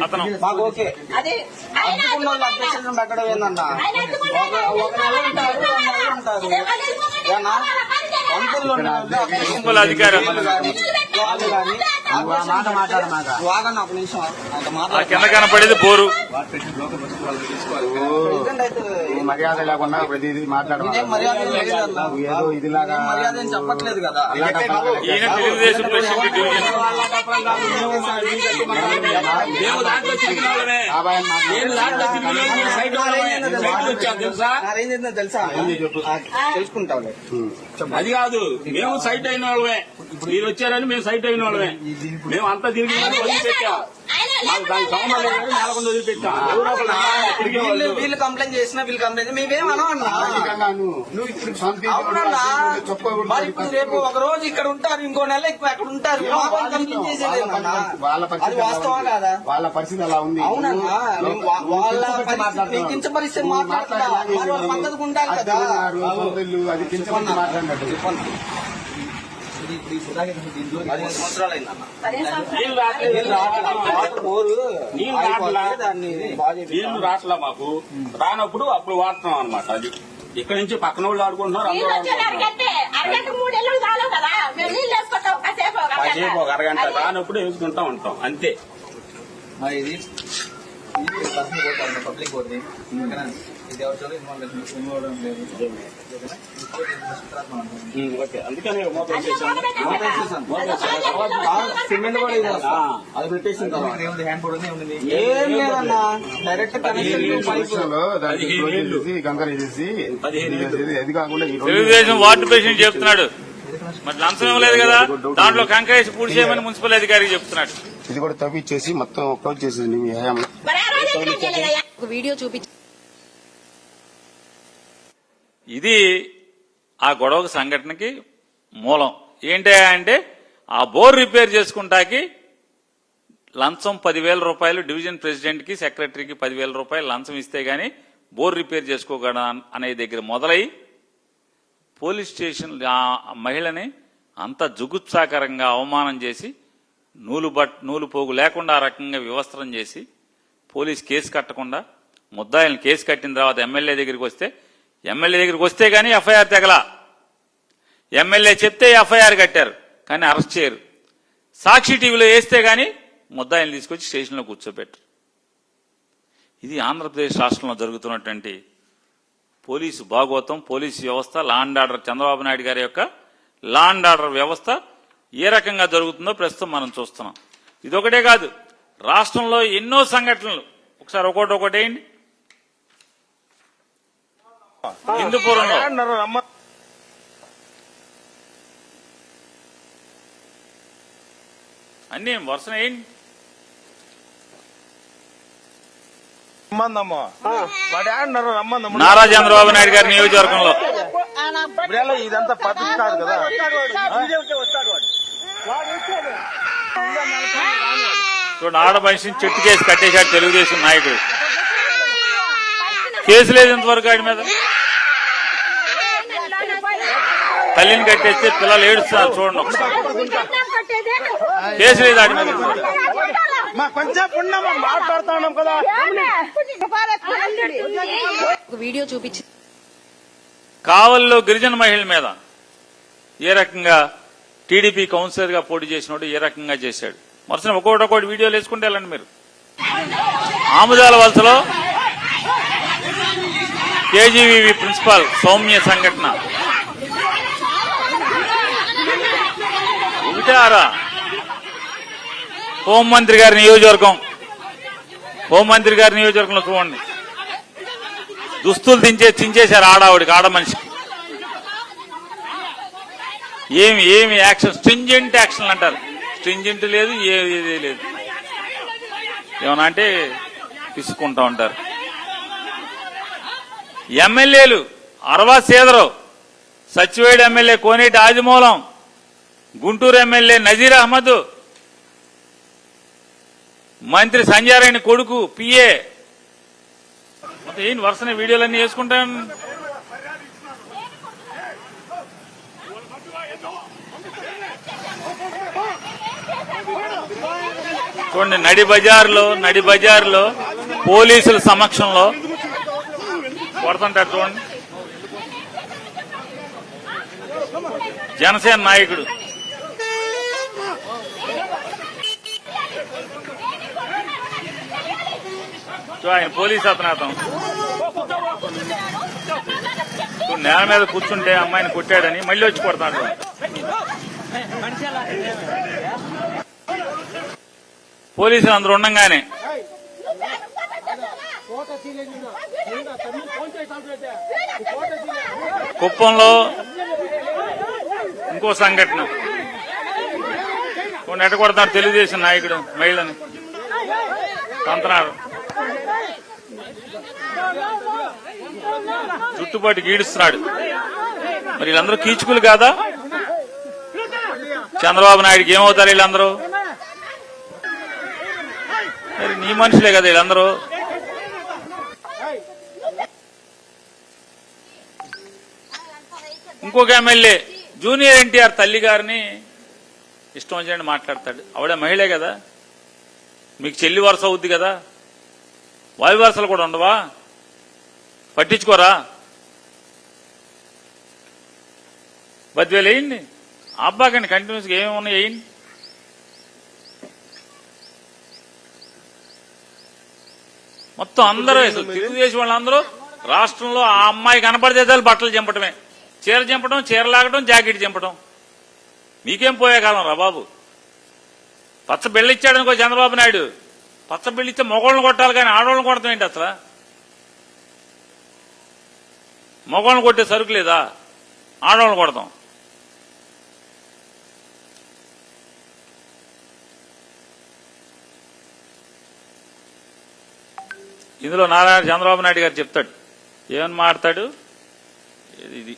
అతను మాకు ఓకే. అడ్డుకున్న వాళ్ళు అధ్యక్షులను పెట్టడం ఏందన్నా? ఒక నెల ఉంటారు, 2 నెలలు ఉంటారు. మున్సిపల్ అధికారులు వాగన్న ఒక నిమిషం కింద కనపడేది బోరు. మర్యాద లేకుండా ప్రతిదీ మాట్లాడడం మర్యాద ఏం చెప్పట్లేదు కదా. ఈయన తెలుగుదేశం ప్రెసిడెంట్ డివిజన్ తెలుసా? తెలుసుకుంటాం. అది కాదు, మేము సైట్ అయిన వాళ్ళమే. మీరు వచ్చారని మేము సైట్ అయిన వాళ్ళమే. మేము అంతా తిరిగి వదిలిపెట్టాం. మాకు దానికి సంబంధం లేదు. నెలకొండ వదిలిపెట్టాం. వీళ్ళు కంప్లైంట్ చేసినా వీళ్ళు కంప్లైంట్ మేమేం అనవన్నా. మరి ఇప్పుడు రేపు ఒక రోజు ఇక్కడ ఉంటారు, ఇంకో నెల ఎక్కువ అక్కడ ఉంటారు. కంప్లైంట్ చేసేది అది వాస్తవా కాదా? వాళ్ళ పరిస్థితి అలా ఉంది. అవునన్నా, వాళ్ళ కించపరిస్తే మాట్లాడతా వాళ్ళ పద్ధతికి ఉండాలి కదా. అది కించపరిచి మాట్లాడినట్టు 10 సంవత్సరాలు అయిందన్న. నీళ్లు రాట్లా మాకు. రానప్పుడు అప్పుడు వాడుతున్నాం అనమాట. అది ఇక్కడ నుంచి పక్కన వాళ్ళు ఆడుకుంటున్నారు. కాసేపు ఒక అరగంట రానప్పుడు వేసుకుంటా ఉంటాం అంతే. ఇది పబ్లిక్ పోతుంది. ఇది ఎవరు ఇన్వాల్వ్ లేదు. అందుకని సిమెంట్ కూడా ఇది అది పెట్టేసిన తర్వాత హ్యాండ్ బోర్డ్ ఉంది. ఏం లేదన్నా, డైరెక్ట్ తెలుగుదేశం వార్డు ప్రెసిడెంట్ చెప్తున్నాడు. మరి లంచం ఇవ్వలేదు కదా, దాంట్లో కంకరేసి పూర్తి చేయమని మున్సిపల్ అధికారికి చెప్తున్నాడు. ఇది కూడా తవ్విచ్చేసి మొత్తం క్లోజ్ చేసేది మీ హయాంలో. వీడియో చూపించి ఇది ఆ గొడవ సంఘటనకి మూలం ఏంటి అంటే, ఆ బోర్ రిపేర్ చేసుకుంటాకి లంచం 10,000 రూపాయలు డివిజన్ ప్రెసిడెంట్ కి సెక్రటరీకి 10,000 రూపాయలు లంచం ఇస్తే గాని బోర్ రిపేర్ చేసుకోగలడా అనే దగ్గర మొదలై పోలీస్ స్టేషన్ ఆ మహిళని అంత జుగుత్సాకరంగా అవమానం చేసి నూలు పోగు లేకుండా ఆ రకంగా వివస్త్రం చేసి పోలీస్ కేసు కట్టకుండా ముద్దాయిలను కేసు కట్టిన తర్వాత ఎమ్మెల్యే దగ్గరికి వస్తే గానీ ఎఫ్ఐఆర్ తెగల. ఎమ్మెల్యే చెప్తే ఎఫ్ఐఆర్ కట్టారు కానీ అరెస్ట్ చేయరు. సాక్షి టీవీలో వేస్తే గానీ ముద్దాయిలను తీసుకొచ్చి స్టేషన్లో కూర్చోబెట్టరు. ఇది ఆంధ్రప్రదేశ్ రాష్ట్రంలో జరుగుతున్నటువంటి పోలీసు భాగోతం, పోలీసు వ్యవస్థ, law and order, Chandrababu Naidu గారి యొక్క లా అండ్ ఆర్డర్ వ్యవస్థ ఏ రకంగా జరుగుతుందో ప్రస్తుతం మనం చూస్తున్నాం. ఇదొకటే కాదు, రాష్ట్రంలో ఎన్నో సంఘటనలు. ఒకసారి ఒకటి ఏంటి, హిందూపురంలో అన్ని వరుసన ఏంటి నారా చంద్రబాబు నాయుడు గారి నియోజకవర్గంలో ఇదంతా పద్ధతి కాదు కదా. చూడండి, ఆడ మనిషిని చెట్టు కేసు కట్టేశాడు తెలుగుదేశం నాయకుడు. కేసు లేదు ఇంతవరకు ఆడి మీద. తల్లిని కట్టేస్తే పిల్లలు ఏడుస్తున్నారు చూడండి ఒకసారి. కేసు లేదు ఆడి మీద. మాట్లాడుతున్నాం కదా. వీడియో చూపించి కావల్లో గిరిజన మహిళల మీద ఏ రకంగా టీడీపీ కౌన్సిలర్ గా పోటీ చేసినోడు ఏ రకంగా చేశాడు. మరుసన ఒక్కొక్కటి వీడియోలు వేసుకుంటే వెళ్ళండి మీరు. ఆముదాల వలసలో కేజీవీవి ప్రిన్సిపాల్ సౌమ్య సంఘటన విచారా. హోంమంత్రి గారి నియోజకవర్గంలో చూడండి, దుస్తులు చించేశారు ఆడ మనిషికి. ఏమి యాక్షన్, స్ట్రింజెంట్ యాక్షన్ అంటారు. స్ట్రింజెంట్ లేదు, ఏది లేదు. ఏమన్నా అంటే తీసుకుంటా ఉంటారు. ఎమ్మెల్యేలు అరవా సేదరావు, సచివేడు ఎమ్మెల్యే కోనేటి ఆదిమూలం, గుంటూరు ఎమ్మెల్యే నజీర్ అహ్మద్, మంత్రి సంజయారాయణ కొడుకు పిఏ, మొత్తం ఏంటి వరుసనే వీడియోలన్నీ వేసుకుంటాను. చూడండి, నడి బజార్లో పోలీసుల సమక్షంలో కొడుతుంటారు చూడండి. జనసేన నాయకుడు ఆయన పోలీసు అతను నేల మీద కూర్చుంటే అమ్మాయిని కొట్టాడని మళ్ళీ వచ్చి కొడతాడు. పోలీసులు అందరూ ఉండగానే కుప్పంలో ఇంకో సంఘటన ఎట్ట కొడతాడు తెలుగుదేశం నాయకుడు మహిళని తంతనాడు, చుట్టుపాటు గీడుస్తున్నాడు. మరి వీళ్ళందరూ కీచుకులు కాదా? చంద్రబాబు నాయుడికి ఏమవుతారు వీళ్ళందరూ? మరి నీ మనుషులే కదా వీళ్ళందరూ. ఇంకొక ఎమ్మెల్యే జూనియర్ ఎన్టీఆర్ తల్లి గారిని ఇష్టం వచ్చినట్టు మాట్లాడతాడు. ఆవిడ మహిళే కదా, మీకు చెల్లి వరుస అవుద్ది కదా, వాయు వరుసలు కూడా ఉండవా? పట్టించుకోరా? 10,000 వేయండి, అబ్బాకండి కంటిన్యూస్గా ఏమేమి ఉన్నాయి వేయండి. మొత్తం అందరూ తెలుగుదేశం వాళ్ళందరూ రాష్ట్రంలో ఆ అమ్మాయి కనపడితే బట్టలు చంపటమే, చీర చంపడం, చీర లాగడం, జాకెట్ చంపడం. మీకేం పోయే కాలం రా బాబు. పచ్చ బిళ్ళిచ్చాడనుకో చంద్రబాబు నాయుడు, పచ్చ బిళ్ళిస్తే మగోళ్ళని కొట్టాలి కానీ ఆడవాళ్ళని కొడతాం ఏంటి? అసలు మగోళ్ళని కొట్టే సరుకు లేదా? ఆడవాళ్ళని కొడతాం. ఇందులో చంద్రబాబు నాయుడు గారు చెప్తాడు, ఏమని మాట్లాడు ఇది